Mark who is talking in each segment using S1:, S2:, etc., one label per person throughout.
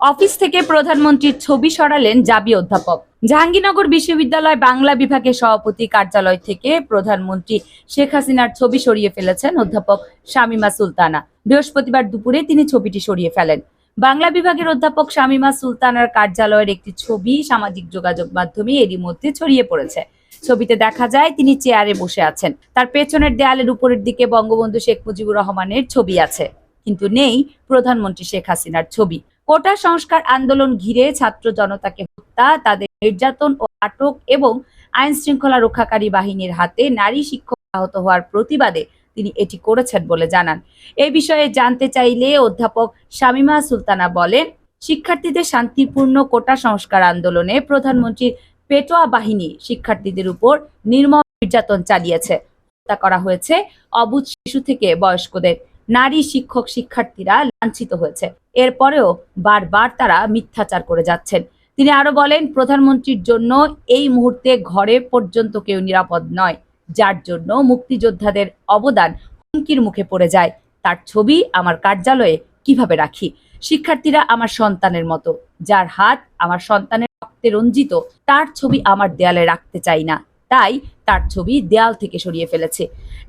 S1: Office থেকে প্রধানমন্ত্রীর ছবি সরালেন জাবি অধ্যাপক। জাহাঙ্গীরনগর বিশ্ববিদ্যালয় বাংলা বিভাগের সভাপতি কার্যালয় থেকে প্রধানমন্ত্রী শেখ হাসিনার ছবি সরিয়ে ফেলেছেন অধ্যাপক শামীমা সুলতানা। বৃহস্পতিবার দুপুরে তিনি ছবিটি সরিয়ে ফেলেন। বাংলা বিভাগের অধ্যাপক শামীমা সুলতানার কার্যালয়ের একটি ছবি সামাজিক যোগাযোগ মাধ্যমে এরই মধ্যে ছড়িয়ে পড়েছে। ছবিতে দেখা যায় তিনি চেয়ারে বসে আছেন। তার পেছনের দেয়ালের উপরের দিকে বঙ্গবন্ধু শেখ মুজিবুর রহমানের ছবি আছে, কিন্তু নেই প্রধানমন্ত্রী শেখ হাসিনার ছবি। কোটা সংস্কার আন্দোলন ঘিরে ছাত্র জনতাকে হত্যা, তাদের নির্যাতন ও আটক এবং আইন শৃঙ্খলা রক্ষাকারী বাহিনীর হাতে নারী শিক্ষক আহত হওয়ার প্রতিবাদে তিনি এটি করেছেন বলে জানান। এই বিষয়ে জানতে চাইলে অধ্যাপক শামীমা সুলতানা বলেন, শিক্ষার্থীদের শান্তিপূর্ণ কোটা সংস্কার আন্দোলনে প্রধানমন্ত্রীর পেটোয়া বাহিনী শিক্ষার্থীদের উপর নির্মম নির্যাতন চালিয়েছে। হত্যা করা হয়েছে অবুঝ শিশু থেকে বয়স্কদের। নারী শিক্ষক শিক্ষার্থীরা লাঞ্ছিত হয়েছে। এরপরেও বারবার তারা মিথ্যাচার করে যাচ্ছেন। তিনি আরো বলেন, প্রধানমন্ত্রীর জন্য এই মুহূর্তে ঘরে পর্যন্ত কেউ নিরাপদ নয়, যার জন্য মুক্তিযোদ্ধাদের অবদান হুমকির মুখে পড়ে যায়। তার ছবি আমার কার্যালয়ে কিভাবে রাখি? শিক্ষার্থীরা আমার সন্তানের মতো, যার হাত আমার সন্তানের রক্তে রঞ্জিত, তার ছবি আমার দেয়ালে রাখতে চাই না। তাই তার ছবি দেয়াল থেকে সরিয়ে ফেলেছে।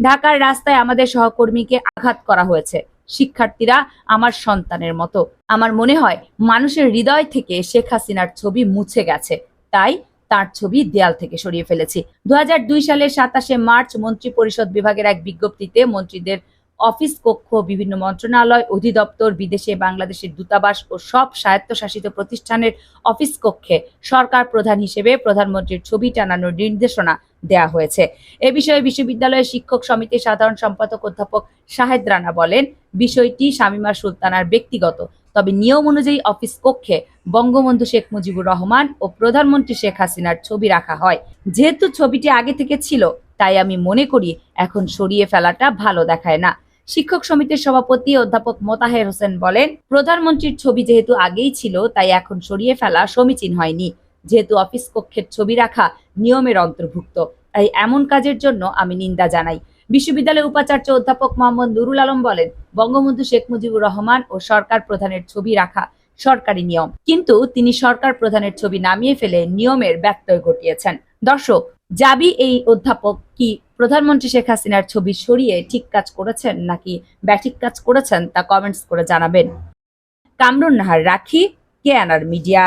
S1: ঢাকার রাস্তায় আমাদের সহকর্মীকে আঘাত করা হয়েছে। শিক্ষার্থীরা আমার সন্তানের মতো। আমার মনে হয় মানুষের হৃদয় থেকে শেখ হাসিনার ছবি মুছে গেছে, তাই তার ছবি দেয়াল থেকে সরিয়ে ফেলেছি। 2002 সালের 27শে মার্চ মন্ত্রী পরিষদ বিভাগের এক বিজ্ঞপ্তিতে মন্ত্রীদের অফিস কক্ষ, বিভিন্ন মন্ত্রণালয়, অধিদপ্তর, বিদেশে বাংলাদেশের দূতাবাস ও সব স্বায়ত্তশাসিত প্রতিষ্ঠানের অফিস কক্ষে সরকার প্রধান হিসেবে প্রধানমন্ত্রীর ছবি টানানোর নির্দেশনা দেয়া হয়েছে। এ বিষয়ে বিশ্ববিদ্যালয়ের শিক্ষক সমিতির সাধারণ সম্পাদক অধ্যাপক শাহেদ রানা বলেন, বিষয়টি শামীমা সুলতানার ব্যক্তিগত, তবে নিয়ম অনুযায়ী অফিস কক্ষে বঙ্গবন্ধু শেখ মুজিবুর রহমান ও প্রধানমন্ত্রী শেখ হাসিনার ছবি রাখা হয়। যেহেতু ছবিটি আগে থেকে ছিল, তাই আমি মনে করি এখন সরিয়ে ফেলাটা ভালো দেখায় না। শিক্ষক সমিতির সভাপতি অধ্যাপক মোতাহের হোসেন বলেন, প্রধানমন্ত্রীর ছবি যেহেতু আগেই ছিল, তাই এখন সরিয়ে ফেলা সমীচীন হয়নি। যেহেতু অফিস কক্ষের ছবি রাখা নিয়মের অন্তর্ভুক্ত, তাই এমন কাজের জন্য আমি নিন্দা জানাই। বিশ্ববিদ্যালয়ের উপাচার্য অধ্যাপক মোহাম্মদ নুরুল আলম বলেন, বঙ্গবন্ধু শেখ মুজিবুর রহমান ও সরকার প্রধানের ছবি রাখা সরকারি নিয়ম, কিন্তু তিনি সরকার প্রধানের ছবি নামিয়ে ফেলে নিয়মের ব্যত্যয় ঘটিয়েছেন। দর্শক, জাবি এই অধ্যাপক কি প্রধানমন্ত্রী শেখ হাসিনার ছবি সরিয়ে ঠিক কাজ করেছেন নাকি ব্যাঠিক কাজ করেছেন তা কমেন্টস করে জানাবেন। কামরুন নাহার, রাখি, কেএনআর মিডিয়া।